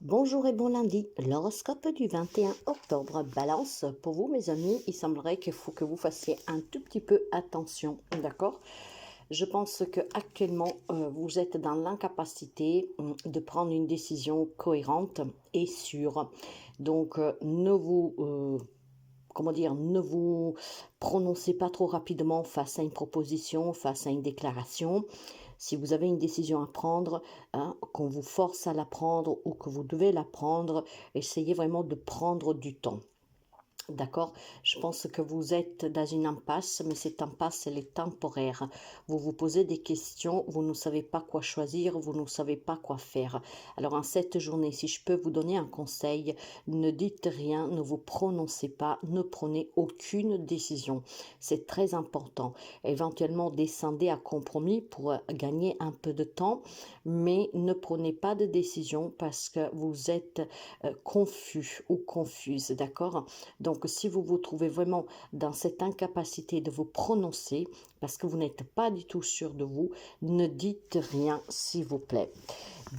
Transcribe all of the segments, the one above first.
Bonjour et bon lundi, l'horoscope du 21 octobre. Balance, pour vous mes amis, il semblerait qu'il faut que vous fassiez un tout petit peu attention, d'accord? Je pense que actuellement vous êtes dans l'incapacité de prendre une décision cohérente et sûre. Donc ne vous comment dire, ne vous prononcez pas trop rapidement face à une proposition, face à une déclaration. Si vous avez une décision à prendre, hein, qu'on vous force à la prendre ou que vous devez la prendre, essayez vraiment de prendre du temps. D'accord? Je pense que vous êtes dans une impasse, mais cette impasse, elle est temporaire. Vous vous posez des questions, vous ne savez pas quoi choisir, vous ne savez pas quoi faire. Alors en cette journée, si je peux vous donner un conseil, ne dites rien, ne vous prononcez pas, ne prenez aucune décision. C'est très important. Éventuellement, descendez à compromis pour gagner un peu de temps, mais ne prenez pas de décision parce que vous êtes confus ou confuse. D'accord? Donc, si vous vous trouvez vraiment dans cette incapacité de vous prononcer, parce que vous n'êtes pas du tout sûr de vous, ne dites rien, s'il vous plaît.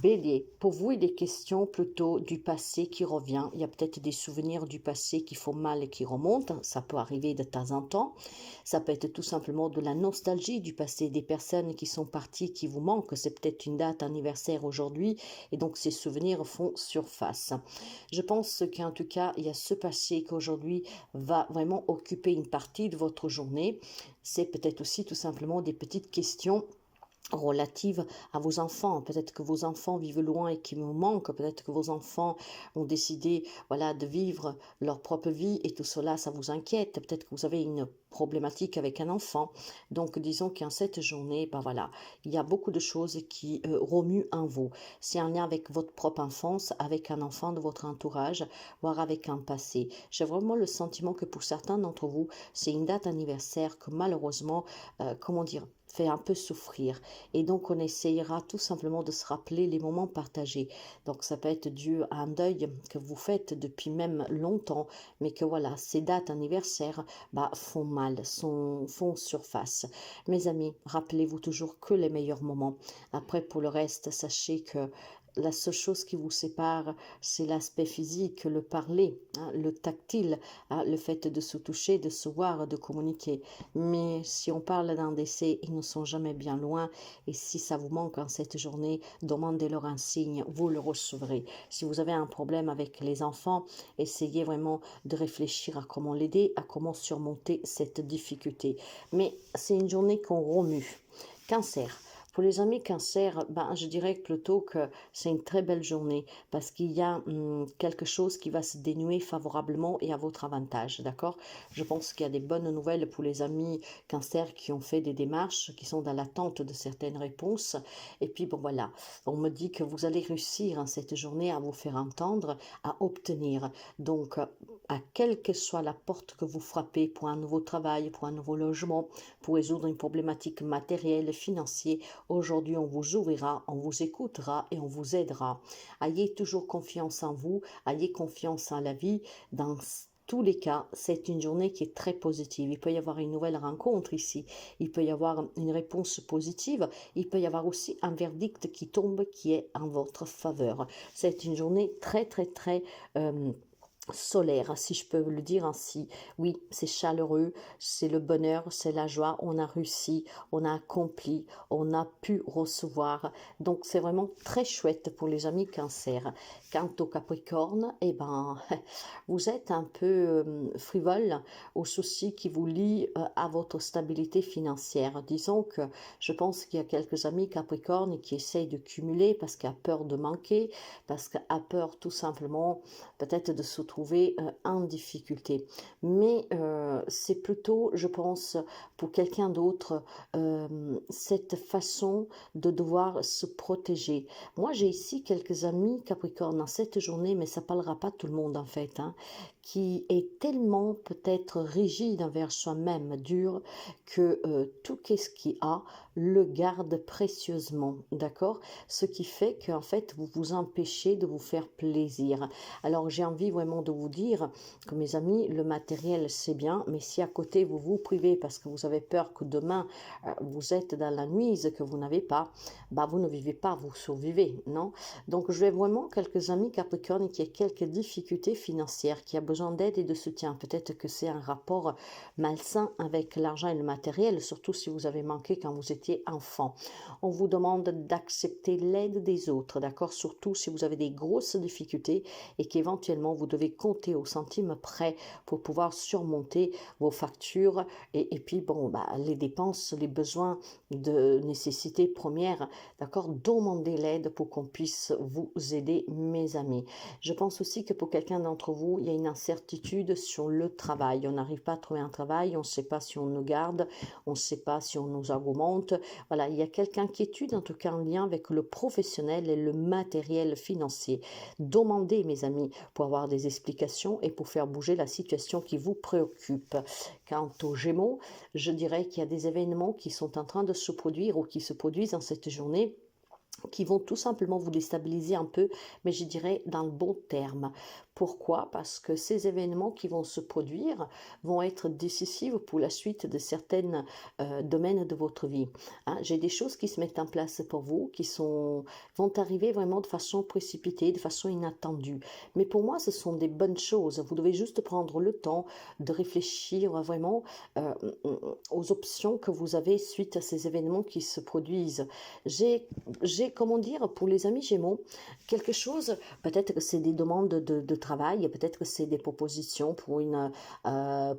Bélier, pour vous, il est question plutôt du passé qui revient. Il y a peut-être des souvenirs du passé qui font mal et qui remontent. Ça peut arriver de temps en temps. Ça peut être tout simplement de la nostalgie du passé, des personnes qui sont parties, qui vous manquent. C'est peut-être une date anniversaire aujourd'hui et donc ces souvenirs font surface. Je pense qu'en tout cas, il y a ce passé qu'aujourd'hui va vraiment occuper une partie de votre journée. C'est peut-être aussi tout simplement des petites questions relative à vos enfants. Peut-être que vos enfants vivent loin et qui vous manquent. Peut-être que vos enfants ont décidé, voilà, de vivre leur propre vie et tout cela, ça vous inquiète. Peut-être que vous avez une problématique avec un enfant. Donc, disons qu'en cette journée, ben voilà, il y a beaucoup de choses qui remuent en vous. C'est en lien avec votre propre enfance, avec un enfant de votre entourage, voire avec un passé. J'ai vraiment le sentiment que pour certains d'entre vous, c'est une date anniversaire que malheureusement, comment dire, fait un peu souffrir. Et donc, on essayera tout simplement de se rappeler les moments partagés. Donc, ça peut être dû à un deuil que vous faites depuis même longtemps, mais que voilà, ces dates anniversaires bah, font mal, font surface. Mes amis, rappelez-vous toujours que les meilleurs moments. Après, pour le reste, sachez que la seule chose qui vous sépare, c'est l'aspect physique, le parler, hein, le tactile, hein, le fait de se toucher, de se voir, de communiquer. Mais si on parle d'un décès, ils ne sont jamais bien loin. Et si ça vous manque en cette journée, demandez-leur un signe, vous le recevrez. Si vous avez un problème avec les enfants, essayez vraiment de réfléchir à comment l'aider, à comment surmonter cette difficulté. Mais c'est une journée qu'on remue. Cancer. Pour les amis cancer, ben, je dirais plutôt que c'est une très belle journée parce qu'il y a quelque chose qui va se dénouer favorablement et à votre avantage, d'accord? Je pense qu'il y a des bonnes nouvelles pour les amis cancer qui ont fait des démarches, qui sont dans l'attente de certaines réponses. Et puis bon voilà, on me dit que vous allez réussir en cette journée à vous faire entendre, à obtenir. Donc, à quelle que soit la porte que vous frappez pour un nouveau travail, pour un nouveau logement, pour résoudre une problématique matérielle, financière, aujourd'hui on vous ouvrira, on vous écoutera et on vous aidera. Ayez toujours confiance en vous, ayez confiance en la vie. Dans tous les cas, c'est une journée qui est très positive. Il peut y avoir une nouvelle rencontre ici, il peut y avoir une réponse positive, il peut y avoir aussi un verdict qui tombe qui est en votre faveur. C'est une journée très très très solaire, si je peux le dire ainsi. Oui, c'est chaleureux, c'est le bonheur, c'est la joie, on a réussi, on a accompli, on a pu recevoir. Donc c'est vraiment très chouette pour les amis cancer. Quant au Capricorne, eh ben, vous êtes un peu frivole aux soucis qui vous lient à votre stabilité financière. Disons que je pense qu'il y a quelques amis Capricorne qui essayent de cumuler parce qu'il a peur de manquer, parce qu'il a peur tout simplement peut-être de se trouver en difficulté. Mais c'est plutôt, je pense, pour quelqu'un d'autre, cette façon de devoir se protéger. Moi, j'ai ici quelques amis Capricorne dans cette journée, mais ça ne parlera pas tout le monde en fait, hein, qui est tellement peut-être rigide envers soi-même, dur, que tout ce qu'il a le garde précieusement, d'accord? Ce qui fait qu'en fait, vous vous empêchez de vous faire plaisir. Alors, j'ai envie vraiment de vous dire que mes amis, le matériel, c'est bien, mais si à côté, vous vous privez parce que vous avez peur que demain, vous êtes dans la nuise, que vous n'avez pas, bah, vous ne vivez pas, vous survivez, non? Donc, je vais vraiment quelques amis Capricorne qui a quelques difficultés financières, qui a besoin d'aide et de soutien. Peut-être que c'est un rapport malsain avec l'argent et le matériel, surtout si vous avez manqué quand vous étiez enfant. On vous demande d'accepter l'aide des autres, d'accord? Surtout si vous avez des grosses difficultés et qu'éventuellement vous devez compter au centime près pour pouvoir surmonter vos factures et puis bon, bah, les dépenses, les besoins de nécessité première, d'accord? Demandez l'aide pour qu'on puisse vous aider, mes amis. Je pense aussi que pour quelqu'un d'entre vous, il y a une incertitude sur le travail. On n'arrive pas à trouver un travail, on ne sait pas si on nous garde, on ne sait pas si on nous augmente. Voilà, il y a quelque inquiétude, en tout cas en lien avec le professionnel et le matériel financier. Demandez, mes amis, pour avoir des explications et pour faire bouger la situation qui vous préoccupe. Quant aux Gémeaux, je dirais qu'il y a des événements qui sont en train de se produire ou qui se produisent en cette journée qui vont tout simplement vous déstabiliser un peu, mais je dirais dans le bon terme. Pourquoi? Parce que ces événements qui vont se produire vont être décisifs pour la suite de certains domaines de votre vie. Hein, j'ai des choses qui se mettent en place pour vous, vont arriver vraiment de façon précipitée, de façon inattendue. Mais pour moi, ce sont des bonnes choses. Vous devez juste prendre le temps de réfléchir vraiment euh, aux options que vous avez suite à ces événements qui se produisent. J'ai, comment dire, pour les amis Gémeaux, quelque chose, peut-être que c'est des demandes de travail, peut-être que c'est des propositions pour une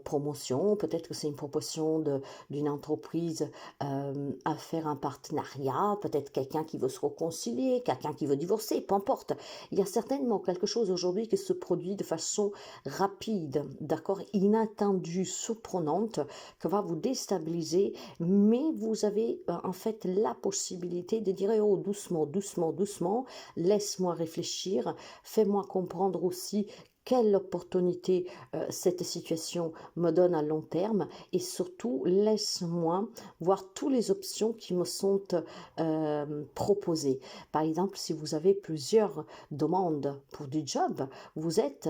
promotion, peut-être que c'est une proposition d'une entreprise à faire un partenariat, peut-être quelqu'un qui veut se réconcilier, quelqu'un qui veut divorcer, peu importe. Il y a certainement quelque chose aujourd'hui qui se produit de façon rapide, d'accord, inattendue, surprenante, que va vous déstabiliser, mais vous avez en fait la possibilité de dire oh doucement, doucement, doucement, laisse-moi réfléchir, fais-moi comprendre aussi quelle opportunité cette situation me donne à long terme et surtout laisse-moi voir toutes les options qui me sont proposées. Par exemple, si vous avez plusieurs demandes pour du job, vous êtes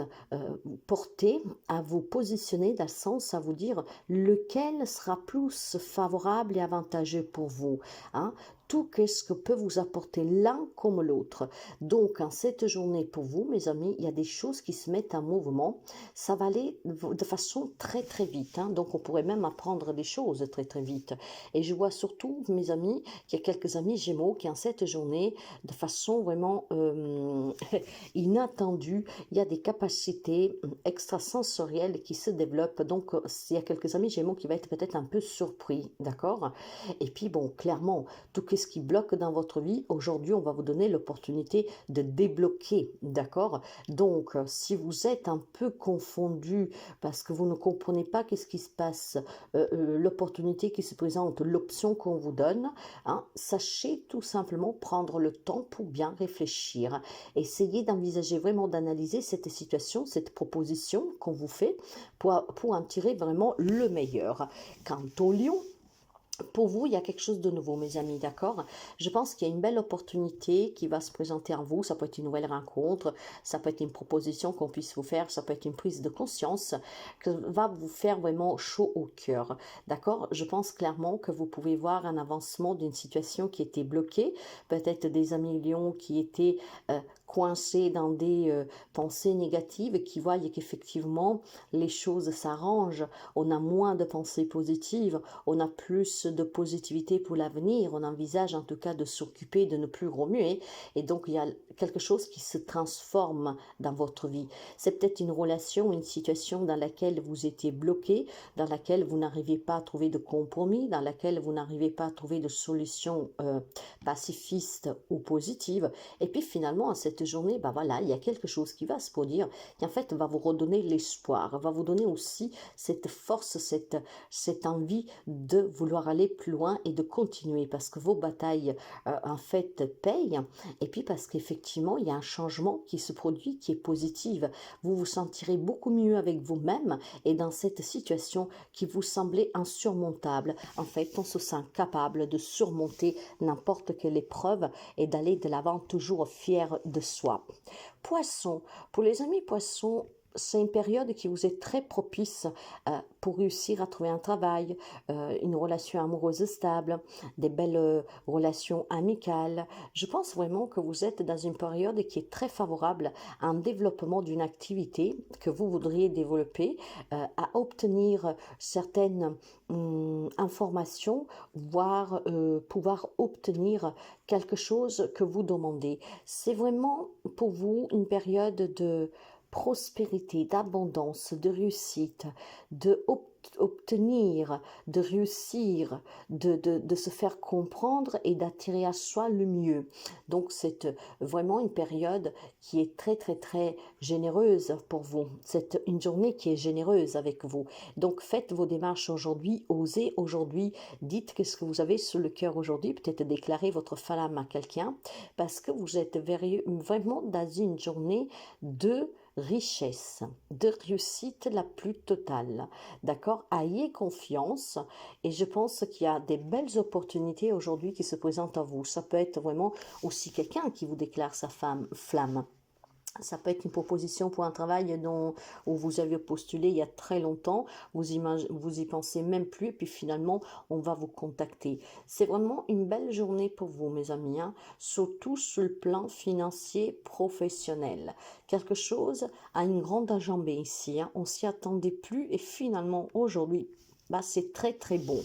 porté à vous positionner dans le sens à vous dire lequel sera plus favorable et avantageux pour vous. Hein? Tout ce que peut vous apporter l'un comme l'autre. Donc, en cette journée pour vous, mes amis, il y a des choses qui se mettent en mouvement. Ça va aller de façon très, très vite. Hein. Donc, on pourrait même apprendre des choses très, très vite. Et je vois surtout, mes amis, qu'il y a quelques amis Gémeaux qui, en cette journée, de façon vraiment inattendue, il y a des capacités extrasensorielles qui se développent. Donc, il y a quelques amis Gémeaux qui vont être peut-être un peu surpris, d'accord? Et puis, bon, clairement, tout ce qui bloque dans votre vie, aujourd'hui, on va vous donner l'opportunité de débloquer, d'accord? Donc, si vous êtes un peu confondu parce que vous ne comprenez pas qu'est-ce qui se passe, l'opportunité qui se présente, l'option qu'on vous donne, hein, sachez tout simplement prendre le temps pour bien réfléchir. Essayez d'envisager vraiment d'analyser cette situation, cette proposition qu'on vous fait pour en tirer vraiment le meilleur. Quant au lion, pour vous, il y a quelque chose de nouveau, mes amis, d'accord? Je pense qu'il y a une belle opportunité qui va se présenter à vous. Ça peut être une nouvelle rencontre, ça peut être une proposition qu'on puisse vous faire, ça peut être une prise de conscience que va vous faire vraiment chaud au cœur, d'accord? Je pense clairement que vous pouvez voir un avancement d'une situation qui était bloquée, peut-être des amis lions qui étaient coincés dans des pensées négatives, qui voient qu'effectivement les choses s'arrangent, on a moins de pensées positives, on a plus de positivité pour l'avenir, on envisage en tout cas de s'occuper, de ne plus remuer, et donc il y a quelque chose qui se transforme dans votre vie. C'est peut-être une relation, une situation dans laquelle vous étiez bloqué, dans laquelle vous n'arrivez pas à trouver de compromis, dans laquelle vous n'arrivez pas à trouver de solution pacifiste ou positive, et puis finalement à cette cette journée, bah voilà, il y a quelque chose qui va se produire, qui en fait va vous redonner l'espoir, va vous donner aussi cette force, cette envie de vouloir aller plus loin et de continuer, parce que vos batailles, en fait, payent, et puis parce qu'effectivement, il y a un changement qui se produit, qui est positif. Vous vous sentirez beaucoup mieux avec vous-même, et dans cette situation qui vous semblait insurmontable, en fait, on se sent capable de surmonter n'importe quelle épreuve et d'aller de l'avant toujours fier de soi. Poisson, pour les amis poissons, c'est une période qui vous est très propice pour réussir à trouver un travail, une relation amoureuse stable, des belles relations amicales. Je pense vraiment que vous êtes dans une période qui est très favorable à un développement d'une activité que vous voudriez développer, à obtenir certaines informations, voire pouvoir obtenir quelque chose que vous demandez. C'est vraiment pour vous une période de prospérité, d'abondance, de réussite, de obtenir, de réussir, de se faire comprendre et d'attirer à soi le mieux. Donc c'est vraiment une période qui est très très très généreuse pour vous. C'est une journée qui est généreuse avec vous. Donc faites vos démarches aujourd'hui, osez aujourd'hui, dites qu'est-ce que vous avez sur le cœur aujourd'hui, peut-être déclarez votre flamme à quelqu'un, parce que vous êtes vraiment dans une journée de richesse, de réussite la plus totale. D'accord? Ayez confiance, et je pense qu'il y a des belles opportunités aujourd'hui qui se présentent à vous. Ça peut être vraiment aussi quelqu'un qui vous déclare sa flamme. Ça peut être une proposition pour un travail où vous avez postulé il y a très longtemps, vous y pensez même plus, et puis finalement, on va vous contacter. C'est vraiment une belle journée pour vous, mes amis, hein, surtout sur le plan financier professionnel. Quelque chose a une grande enjambée ici, hein, on s'y attendait plus, et finalement, aujourd'hui, bah, c'est très très bon.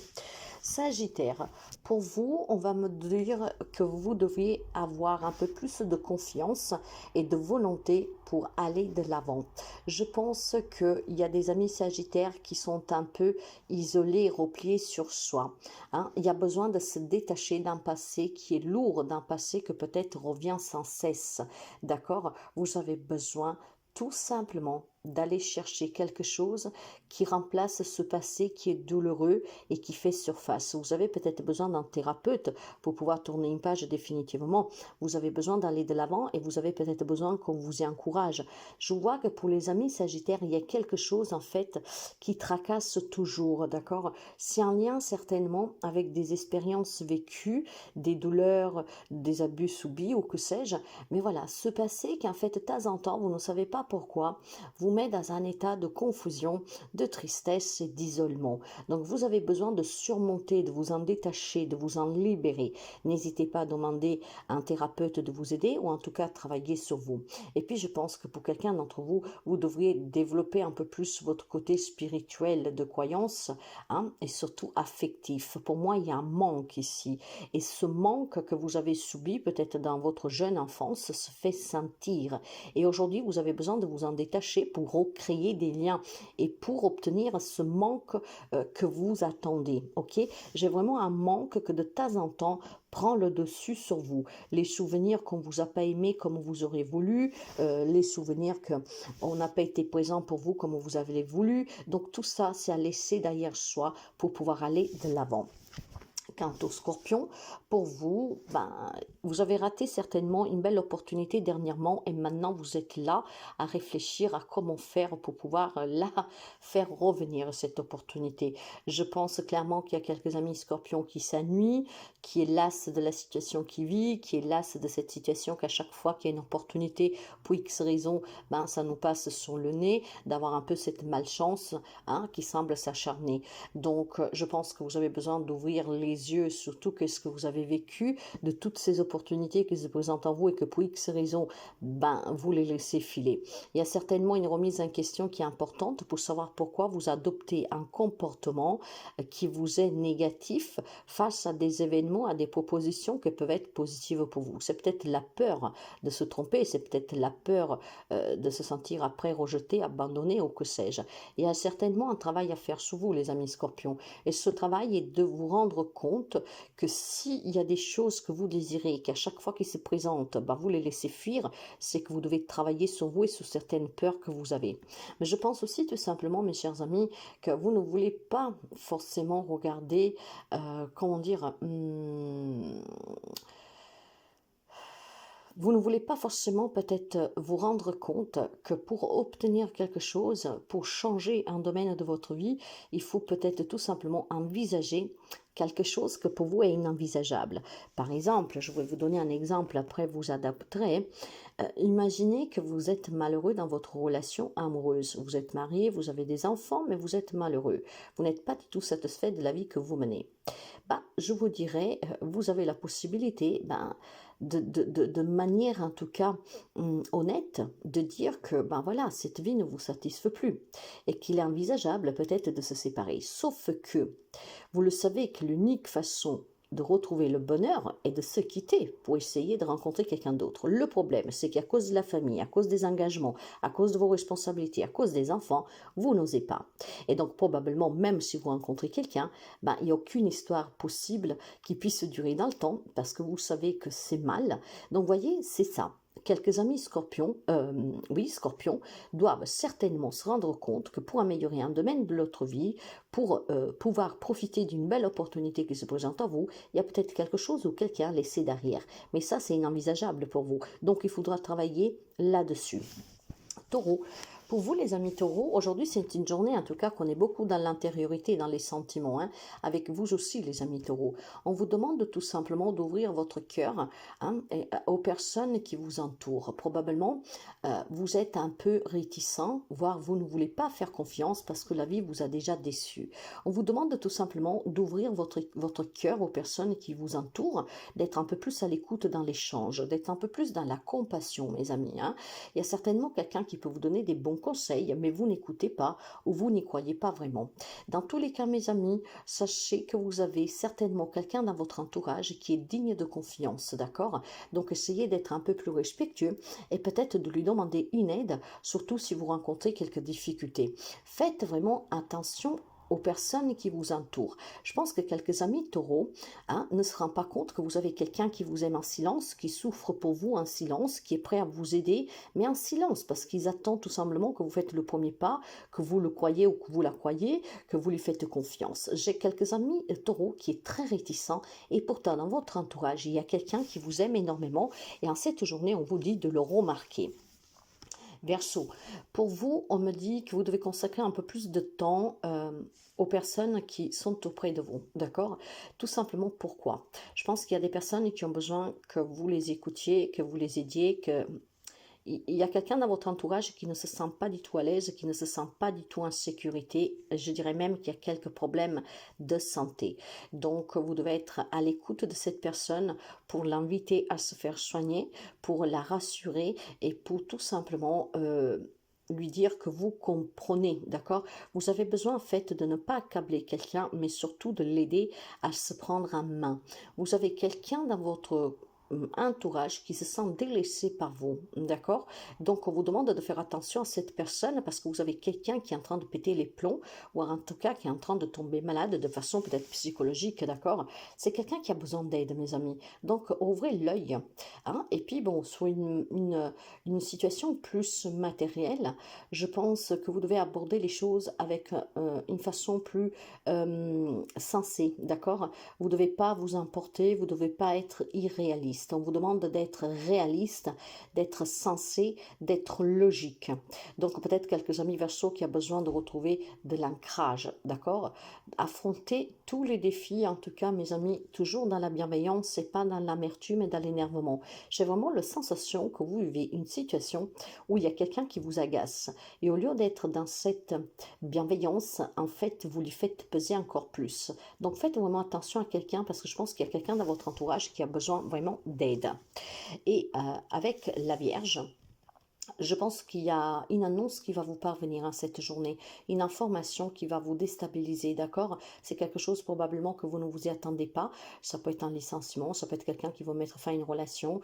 Sagittaire, pour vous, on va me dire que vous devriez avoir un peu plus de confiance et de volonté pour aller de l'avant. Je pense qu'il y a des amis Sagittaires qui sont un peu isolés, repliés sur soi, hein. Il y a besoin de se détacher d'un passé qui est lourd, d'un passé que peut-être revient sans cesse. D'accord? Vous avez besoin tout simplement d'aller chercher quelque chose qui remplace ce passé qui est douloureux et qui fait surface. Vous avez peut-être besoin d'un thérapeute pour pouvoir tourner une page définitivement. Vous avez besoin d'aller de l'avant, et vous avez peut-être besoin qu'on vous y encourage. Je vois que pour les amis Sagittaires, il y a quelque chose en fait qui tracasse toujours, d'accord? C'est en lien certainement avec des expériences vécues, des douleurs, des abus subis ou que sais-je. Mais voilà, ce passé qui en fait de temps en temps, vous ne savez pas pourquoi, vous met dans un état de confusion, de tristesse et d'isolement. Donc vous avez besoin de surmonter, de vous en détacher, de vous en libérer. N'hésitez pas à demander à un thérapeute de vous aider, ou en tout cas travailler sur vous. Et puis je pense que pour quelqu'un d'entre vous, vous devriez développer un peu plus votre côté spirituel de croyance, hein, et surtout affectif. Pour moi, il y a un manque ici. Et ce manque que vous avez subi peut-être dans votre jeune enfance se fait sentir. Et aujourd'hui, vous avez besoin de vous en détacher pour recréer des liens et pour obtenir ce manque que vous attendez. Ok? J'ai vraiment un manque que de temps en temps prend le dessus sur vous. Les souvenirs qu'on vous a pas aimés comme vous aurez voulu, les souvenirs que on n'a pas été présent pour vous comme vous avez voulu. Donc tout ça, c'est à laisser derrière soi pour pouvoir aller de l'avant. Quant au Scorpion, pour vous, vous avez raté certainement une belle opportunité dernièrement, et maintenant vous êtes là à réfléchir à comment faire pour pouvoir la faire revenir cette opportunité. Je pense clairement qu'il y a quelques amis Scorpions qui s'ennuient, qui est las de la situation qu'il vit, qui est las de cette situation qu'à chaque fois qu'il y a une opportunité, pour X raison, ça nous passe sur le nez, d'avoir un peu cette malchance, hein, qui semble s'acharner. Donc je pense que vous avez besoin d'ouvrir les yeux, surtout que ce que vous avez vécu, de toutes ces opportunités qui se présentent en vous, et que pour X raisons, vous les laissez filer. Il y a certainement une remise en question qui est importante pour savoir pourquoi vous adoptez un comportement qui vous est négatif face à des événements, à des propositions qui peuvent être positives pour vous. C'est peut-être la peur de se tromper, c'est peut-être la peur de se sentir après rejeté, abandonné ou que sais-je. Il y a certainement un travail à faire sur vous, les amis Scorpions, et ce travail est de vous rendre compte compte que s'il y a des choses que vous désirez, qu'à chaque fois qu'ils se présentent, bah, vous les laissez fuir, c'est que vous devez travailler sur vous et sur certaines peurs que vous avez. Mais je pense aussi tout simplement, mes chers amis, que vous ne voulez pas forcément regarder, comment dire, vous ne voulez pas forcément peut-être vous rendre compte que pour obtenir quelque chose, pour changer un domaine de votre vie, il faut peut-être tout simplement envisager quelque chose que pour vous est inenvisageable. Par exemple, je vais vous donner un exemple, après vous adapterez. Imaginez que vous êtes malheureux dans votre relation amoureuse. Vous êtes marié, vous avez des enfants, mais vous êtes malheureux. Vous n'êtes pas du tout satisfait de la vie que vous menez. Bah, je vous dirais, vous avez la possibilité, ben, de manière en tout cas honnête, de dire que ben voilà, cette vie ne vous satisfait plus et qu'il est envisageable peut-être de se séparer. Sauf que vous le savez que l'unique façon de retrouver le bonheur est de se quitter pour essayer de rencontrer quelqu'un d'autre. Le problème, c'est qu'à cause de la famille, à cause des engagements, à cause de vos responsabilités, à cause des enfants, vous n'osez pas. Et donc probablement, même si vous rencontrez quelqu'un, ben, il n'y a aucune histoire possible qui puisse durer dans le temps parce que vous savez que c'est mal. Donc voyez, c'est ça. Quelques amis scorpions, oui, scorpions, doivent certainement se rendre compte que pour améliorer un domaine de votre vie, pour pouvoir profiter d'une belle opportunité qui se présente à vous, il y a peut-être quelque chose ou quelqu'un laissé derrière. Mais ça, c'est inenvisageable pour vous. Donc, il faudra travailler là-dessus. Taureau. Pour vous, les amis taureaux, aujourd'hui, c'est une journée, en tout cas, qu'on est beaucoup dans l'intériorité, dans les sentiments, hein, avec vous aussi, les amis taureaux. On vous demande tout simplement d'ouvrir votre cœur aux personnes qui vous entourent. Probablement, vous êtes un peu réticent, voire vous ne voulez pas faire confiance parce que la vie vous a déjà déçu. On vous demande tout simplement d'ouvrir votre cœur aux personnes qui vous entourent, d'être un peu plus à l'écoute dans l'échange, d'être un peu plus dans la compassion, mes amis. Hein. Il y a certainement quelqu'un qui peut vous donner des bons conseils, mais vous n'écoutez pas ou vous n'y croyez pas vraiment. Dans tous les cas, mes amis, sachez que vous avez certainement quelqu'un dans votre entourage qui est digne de confiance, d'accord? Donc, essayez d'être un peu plus respectueux et peut-être de lui demander une aide, surtout si vous rencontrez quelques difficultés. Faites vraiment attention aux personnes qui vous entourent. Je pense que quelques amis taureaux ne se rendent pas compte que vous avez quelqu'un qui vous aime en silence, qui souffre pour vous en silence, qui est prêt à vous aider, mais en silence, parce qu'ils attendent tout simplement que vous faites le premier pas, que vous le croyez ou que vous la croyez, que vous lui faites confiance. J'ai quelques amis taureaux qui est très réticent, et pourtant dans votre entourage, il y a quelqu'un qui vous aime énormément, et en cette journée, on vous dit de le remarquer. Verseau, pour vous, on me dit que vous devez consacrer un peu plus de temps aux personnes qui sont auprès de vous, d'accord? Tout simplement pourquoi? Je pense qu'il y a des personnes qui ont besoin que vous les écoutiez, que vous les aidiez, que il y a quelqu'un dans votre entourage qui ne se sent pas du tout à l'aise, qui ne se sent pas du tout en sécurité. Je dirais même qu'il y a quelques problèmes de santé. Donc, vous devez être à l'écoute de cette personne pour l'inviter à se faire soigner, pour la rassurer et pour tout simplement lui dire que vous comprenez, d'accord? Vous avez besoin en fait de ne pas accabler quelqu'un, mais surtout de l'aider à se prendre en main. Vous avez quelqu'un dans votre entourage qui se sent délaissé par vous, d'accord? Donc, on vous demande de faire attention à cette personne parce que vous avez quelqu'un qui est en train de péter les plombs ou en tout cas qui est en train de tomber malade de façon peut-être psychologique, d'accord? C'est quelqu'un qui a besoin d'aide, mes amis. Donc, ouvrez l'œil. Hein? Et puis, bon, sur une situation plus matérielle, je pense que vous devez aborder les choses avec une façon plus sensée, d'accord? Vous ne devez pas vous emporter, vous ne devez pas être irréaliste. On vous demande d'être réaliste, d'être sensé, d'être logique. Donc peut-être quelques amis Verseau qui a besoin de retrouver de l'ancrage, d'accord? Affronter tous les défis, en tout cas mes amis, toujours dans la bienveillance et pas dans l'amertume et dans l'énervement. J'ai vraiment la sensation que vous vivez une situation où il y a quelqu'un qui vous agace. Et au lieu d'être dans cette bienveillance, en fait, vous lui faites peser encore plus. Donc faites vraiment attention à quelqu'un parce que je pense qu'il y a quelqu'un dans votre entourage qui a besoin vraiment d'aide. Et avec la Vierge, Je pense qu'il y a une annonce qui va vous parvenir hein, cette journée, une information qui va vous déstabiliser, d'accord? C'est quelque chose probablement que vous ne vous y attendez pas. Ça peut être un licenciement, ça peut être quelqu'un qui va mettre fin à une relation,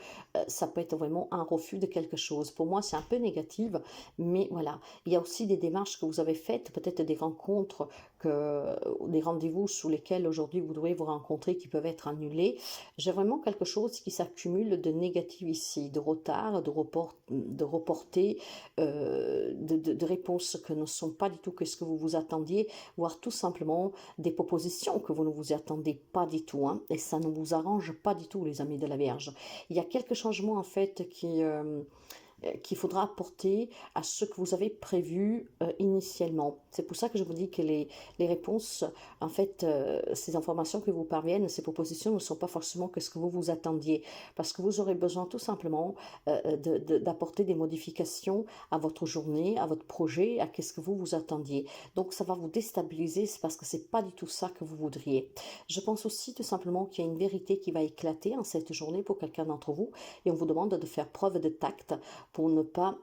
ça peut être vraiment un refus de quelque chose. Pour moi, c'est un peu négatif, mais voilà. Il y a aussi des démarches que vous avez faites, peut-être des rencontres, des rendez-vous sous lesquels aujourd'hui vous devez vous rencontrer qui peuvent être annulés. J'ai vraiment quelque chose qui s'accumule de négatif ici, de retard, de reporter, de réponses que ne sont pas du tout que ce que vous vous attendiez, voire tout simplement des propositions que vous ne vous attendez pas du tout, hein, et ça ne vous arrange pas du tout, les amis de la Vierge. Il y a quelques changements en fait qu'il faudra apporter à ce que vous avez prévu initialement. C'est pour ça que je vous dis que les réponses, en fait, ces informations qui vous parviennent, ces propositions ne sont pas forcément que ce que vous vous attendiez, parce que vous aurez besoin tout simplement d'apporter des modifications à votre journée, à votre projet, à ce que vous vous attendiez. Donc ça va vous déstabiliser, c'est parce que c'est pas du tout ça que vous voudriez. Je pense aussi tout simplement qu'il y a une vérité qui va éclater en cette journée pour quelqu'un d'entre vous, et on vous demande de faire preuve de tact pour ne pas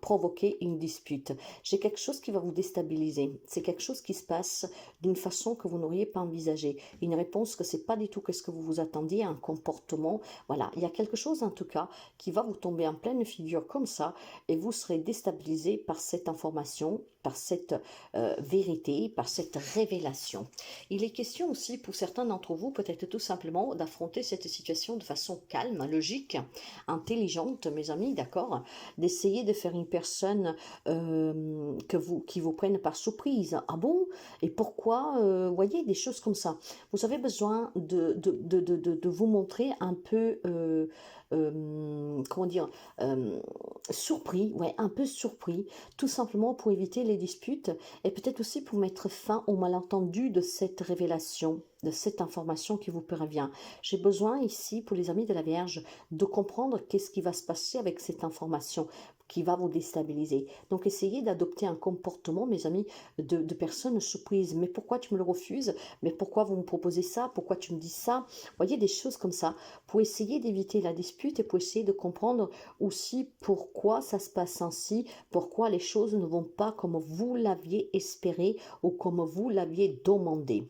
provoquer une dispute. J'ai quelque chose qui va vous déstabiliser. C'est quelque chose qui se passe d'une façon que vous n'auriez pas envisagée. Une réponse que c'est pas du tout ce que vous vous attendiez, un comportement. Voilà, il y a quelque chose en tout cas qui va vous tomber en pleine figure comme ça et vous serez déstabilisé par cette information, par cette vérité, par cette révélation. Il est question aussi pour certains d'entre vous peut-être tout simplement d'affronter cette situation de façon calme, logique, intelligente, mes amis, d'accord, d'essayer de faire une personne qui vous prenne par surprise. Ah bon? Et pourquoi? Voyez, des choses comme ça. Vous avez besoin de vous montrer un peu, comment dire, surpris, ouais, un peu surpris, tout simplement pour éviter les disputes et peut-être aussi pour mettre fin au malentendu de cette révélation, de cette information qui vous parvient. J'ai besoin ici, pour les amis de la Vierge, de comprendre qu'est-ce qui va se passer avec cette information qui va vous déstabiliser. Donc essayez d'adopter un comportement, mes amis, de personnes surprises. Mais pourquoi tu me le refuses? Mais pourquoi vous me proposez ça? Pourquoi tu me dis ça? Voyez, des choses comme ça, pour essayer d'éviter la dispute et pour essayer de comprendre aussi pourquoi ça se passe ainsi, pourquoi les choses ne vont pas comme vous l'aviez espéré ou comme vous l'aviez demandé.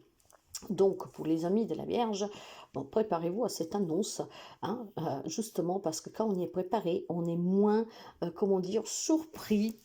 Donc, pour les amis de la Vierge, bon, préparez-vous à cette annonce, hein, justement parce que quand on y est préparé, on est moins, comment dire, surpris